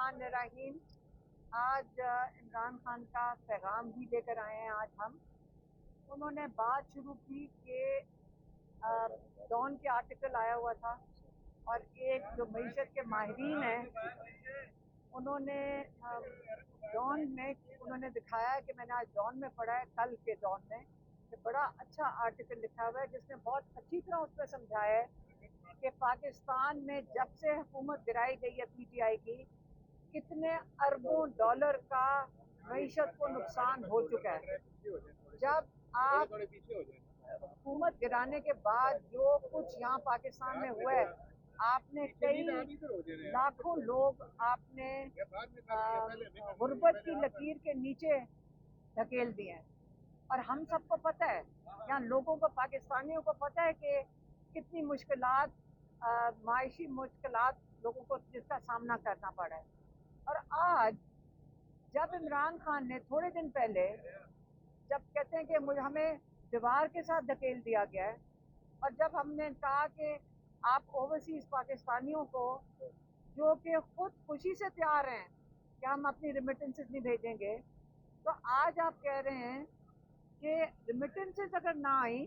बिस्मिल्लाहिर्रहमानिर्रहीम। आज इमरान खान का पैगाम भी लेकर आए हैं। आज हम उन्होंने बात शुरू की कि डॉन के आर्टिकल आया हुआ था और एक जो मईशत के माहिरीन हैं उन्होंने डॉन में उन्होंने दिखाया कि मैंने आज डॉन में पढ़ा है, कल के डॉन में कि बड़ा अच्छा आर्टिकल लिखा हुआ है जिसने बहुत अच्छी तरह उसमें समझाया है कि पाकिस्तान में जब से हुकूमत गिराई गई है पीटीआई की, कितने अरबों डॉलर का मईशत को नुकसान हो चुका है। जब आप हुकूमत गिराने के बाद जो कुछ यहाँ पाकिस्तान में हुआ है, आपने कई लाखों लोग आपने गुर्बत की लकीर के नीचे धकेल दिए हैं। और हम सबको पता है, यहाँ लोगों को, पाकिस्तानियों को पता है कि कितनी मुश्किलात, मायशी मुश्किलात लोगों को जिसका सामना करना पड़ा है। और आज जब इमरान खान ने थोड़े दिन पहले जब कहते हैं कि मुझे हमें दीवार के साथ धकेल दिया गया है, और जब हमने कहा कि आप ओवरसीज पाकिस्तानियों को जो कि खुद खुशी से तैयार हैं कि हम अपनी रिमिटेंसेस नहीं भेजेंगे, तो आज आप कह रहे हैं कि रिमिटेंसेस अगर ना आई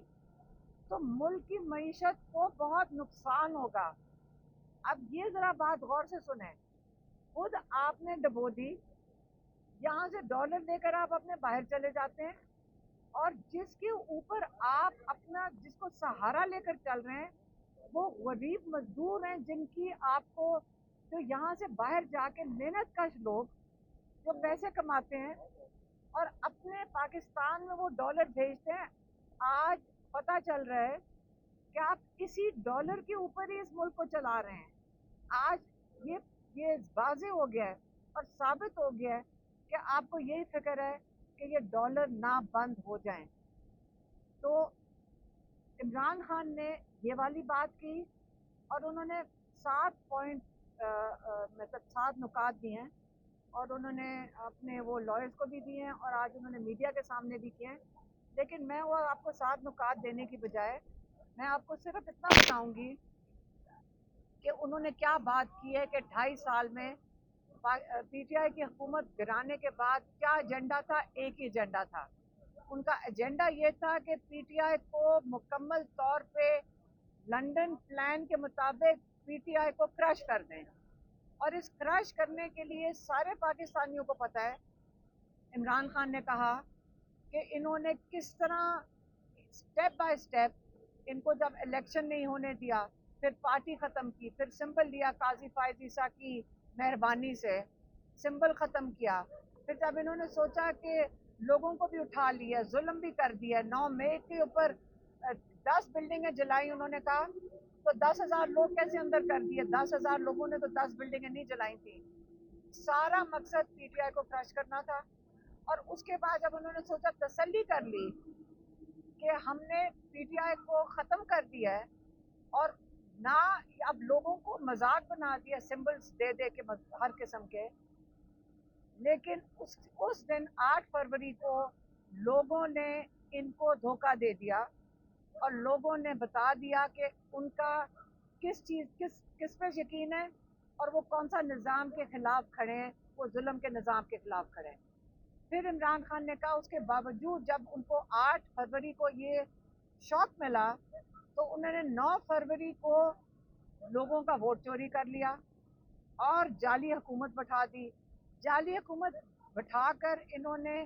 तो मुल्क की मईशत को बहुत नुकसान होगा। अब ये ज़रा बात गौर से सुने, खुद आपने डबो दी, यहाँ से डॉलर लेकर आप अपने बाहर चले जाते हैं, और जिसके ऊपर आप अपना जिसको सहारा लेकर चल रहे हैं वो गरीब मजदूर हैं, जिनकी आपको, जो यहाँ से बाहर जाके मेहनत कश लोग जो पैसे कमाते हैं और अपने पाकिस्तान में वो डॉलर भेजते हैं। आज पता चल रहा है कि आप इसी डॉलर के ऊपर ही इस मुल्क को चला रहे हैं। आज ये वाज़े हो गया है और साबित हो गया है कि आपको यही फिक्र है कि ये डॉलर ना बंद हो जाएं। तो इमरान खान ने ये वाली बात की और उन्होंने 7 पॉइंट मतलब 7 नुकात दिए हैं, और उन्होंने अपने वो लॉयर्स को भी दिए हैं और आज उन्होंने मीडिया के सामने भी किए हैं। लेकिन मैं वो आपको 7 नुकात देने की बजाय मैं आपको सिर्फ इतना बताऊंगी कि उन्होंने क्या बात की है कि 2.5 साल में पीटीआई की हुकूमत गिराने के बाद क्या एजेंडा था। एक ही एजेंडा था उनका। एजेंडा ये था कि पीटीआई को मुकम्मल तौर पे लंदन प्लान के मुताबिक पीटीआई को क्रश कर दें। और इस क्रश करने के लिए सारे पाकिस्तानियों को पता है, इमरान खान ने कहा कि इन्होंने किस तरह स्टेप बाय स्टेप, इनको जब इलेक्शन नहीं होने दिया, फिर पार्टी ख़त्म की, फिर सिंबल लिया काजी फायज ईसा की मेहरबानी से सिंबल ख़त्म किया, फिर जब इन्होंने सोचा कि लोगों को भी उठा लिया, जुल्म भी कर दिया, 9 मई के ऊपर 10 बिल्डिंगें जलाई उन्होंने कहा, तो 10,000 लोग कैसे अंदर कर दिए? 10,000 लोगों ने तो 10 बिल्डिंगें नहीं जलाई थी। सारा मकसद पीटीआई को क्रश करना था। और उसके बाद जब उन्होंने सोचा, तसल्ली कर ली कि हमने पीटीआई को ख़त्म कर दिया है और ना अब लोगों को मजाक बना दिया सिंबल्स दे दे के हर किस्म के, लेकिन उस दिन 8 फरवरी को लोगों ने इनको धोखा दे दिया और लोगों ने बता दिया कि उनका किस पे यकीन है और वो कौन सा निज़ाम के खिलाफ खड़े हैं, वो जुल्म के निज़ाम के खिलाफ खड़े हैं। फिर इमरान खान ने कहा, उसके बावजूद जब उनको 8 फरवरी को ये शॉक मिला, तो उन्होंने 9 फरवरी को लोगों का वोट चोरी कर लिया और जाली हुकूमत बैठा दी। जाली हुकूमत बैठाकर इन्होंने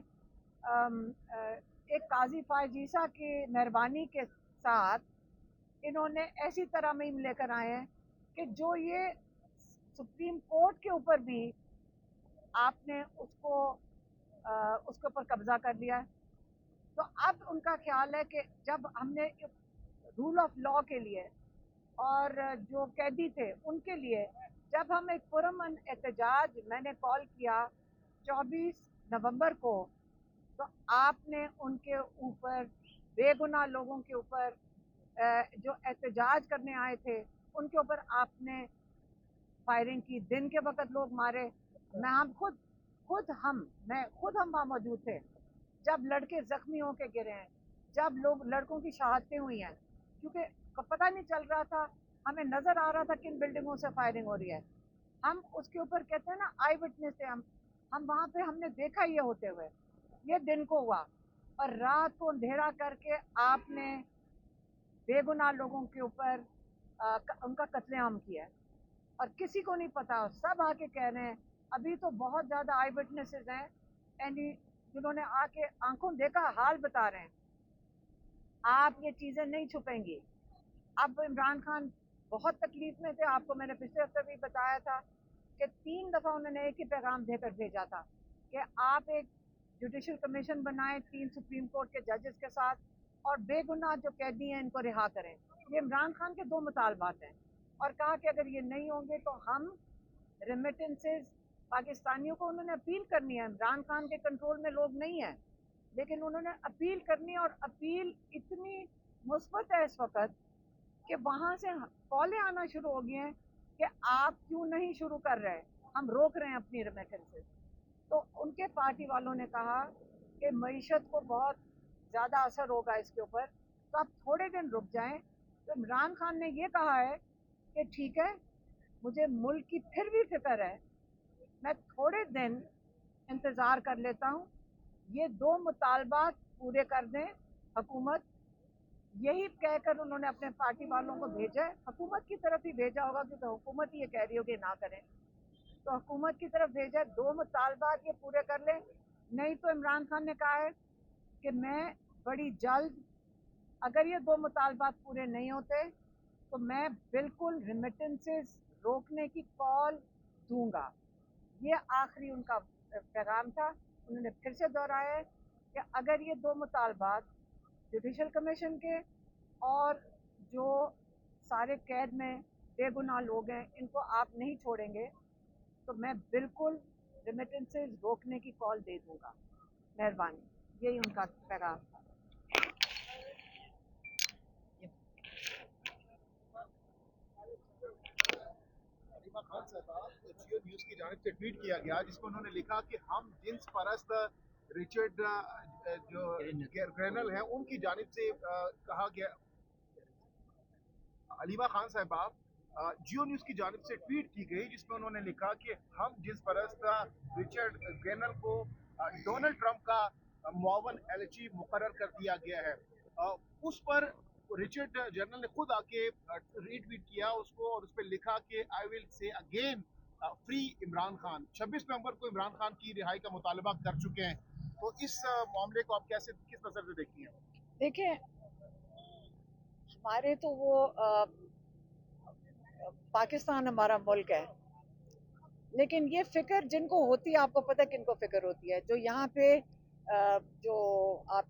एक काजी फायज ईसा की मेहरबानी के साथ इन्होंने ऐसी तरह मुहिम लेकर आए हैं कि जो ये सुप्रीम कोर्ट के ऊपर भी आपने उसके ऊपर कब्जा कर लिया है। तो अब उनका ख्याल है कि जब हमने रूल ऑफ लॉ के लिए और जो कैदी थे उनके लिए जब हम एक पुरअमन एहतजाज, मैंने कॉल किया 24 नवंबर को, तो आपने उनके ऊपर, बेगुनाह लोगों के ऊपर जो एहतजाज करने आए थे उनके ऊपर आपने फायरिंग की। दिन के वक्त लोग मारे। मैं हम खुद हम वहाँ मौजूद थे जब लड़के जख्मी होकर गिरे हैं, जब लड़कों की शहादतें हुई हैं, क्योंकि पता नहीं चल रहा था, हमें नजर आ रहा था किन बिल्डिंगों से फायरिंग हो रही है। हम उसके ऊपर कहते हैं ना आई विटनेस है, हम वहाँ पे हमने देखा ये होते हुए। ये दिन को हुआ और रात को अंधेरा करके आपने बेगुनाह लोगों के ऊपर उनका कत्लेआम किया है और किसी को नहीं पता, सब आके कह रहे हैं। अभी तो बहुत ज़्यादा आई विटनेसेस हैं एंड जिन्होंने आके आंखों देखा हाल बता रहे हैं। आप ये चीज़ें नहीं छुपेंगी। अब इमरान खान बहुत तकलीफ में थे, आपको मैंने पिछले हफ्ते भी बताया था कि 3 दफ़ा उन्होंने एक ही पैगाम देकर भेजा था कि आप एक जुडिशल कमीशन बनाएं 3 सुप्रीम कोर्ट के जजेस के साथ और बेगुनाह जो कैदी हैं इनको रिहा करें। ये इमरान खान के 2 मुतालबात हैं और कहा कि अगर ये नहीं होंगे तो हम रेमिटेंसेस पाकिस्तानियों को, उन्होंने अपील करनी है। इमरान खान के कंट्रोल में लोग नहीं हैं, लेकिन उन्होंने अपील करनी है और अपील इतनी मुस्बत है इस वक्त कि वहाँ से कॉलें आना शुरू हो गई हैं कि आप क्यों नहीं शुरू कर रहे, हम रोक रहे हैं अपनी रेमिटेंसेस। तो उनके पार्टी वालों ने कहा कि मईशत को बहुत ज़्यादा असर होगा इसके ऊपर, तो आप थोड़े दिन रुक जाएं। तो इमरान खान ने ये कहा है कि ठीक है, मुझे मुल्क की फिर भी फिक्र है, मैं थोड़े दिन इंतज़ार कर लेता हूँ, ये 2 मुतालबात पूरे कर दें हुकूमत। यही कहकर उन्होंने अपने पार्टी वालों को भेजा है, हुकूमत की तरफ ही भेजा होगा क्योंकि हुकूमत ही ये कह रही होगी ना करें, तो हुकूमत की तरफ भेजा है 2 मुतालबात ये पूरे कर लें। नहीं तो इमरान खान ने कहा है कि मैं बड़ी जल्द, अगर ये 2 मुतालबात पूरे नहीं होते तो मैं बिल्कुल रेमिटेंसेस रोकने की कॉल दूंगा। ये आखिरी उनका पैगाम था। उन्होंने फिर से दोहराया है कि अगर ये 2 मुतालबात जुडिशल कमीशन के और जो सारे कैद में बेगुनाह लोग हैं इनको आप नहीं छोड़ेंगे तो मैं बिल्कुल रेमिटेंसेस रोकने की कॉल दे दूंगा। मेहरबानी, यही उनका पैगाम था। अलीमा खान साहब, जियो न्यूज की जानिब से ट्वीट किया गया जिसमें उन्होंने लिखा कि हम जिन्स परस्त रिचर्ड जो ग्रेनल हैं उनकी जानिब से कहा गया। अलीमा खान साहबा, जियो न्यूज की जानिब से ट्वीट की गई जिसमें उन्होंने लिखा कि हम जिन्स परस्त रिचर्ड ग्रेनल को डोनाल्ड ट्रंप का मुआवन एलची मुकर्रर कर दिया गया है। उस पर रिचर्ड जनरल ने खुद आके रीट्वीट किया उसको और उस पर लिखा कि I will say again free Imran Khan. 26 नवंबर को इमरान खान की रिहाई का मुतालबा कर चुके हैं, तो इस मामले को आप कैसे, किस नजर से देखती हैं? देखिए, हमारे तो वो पाकिस्तान हमारा मुल्क है, लेकिन ये फिक्र जिनको होती है, आपको पता है किनको फिक्र होती है, जो यहाँ पे जो आप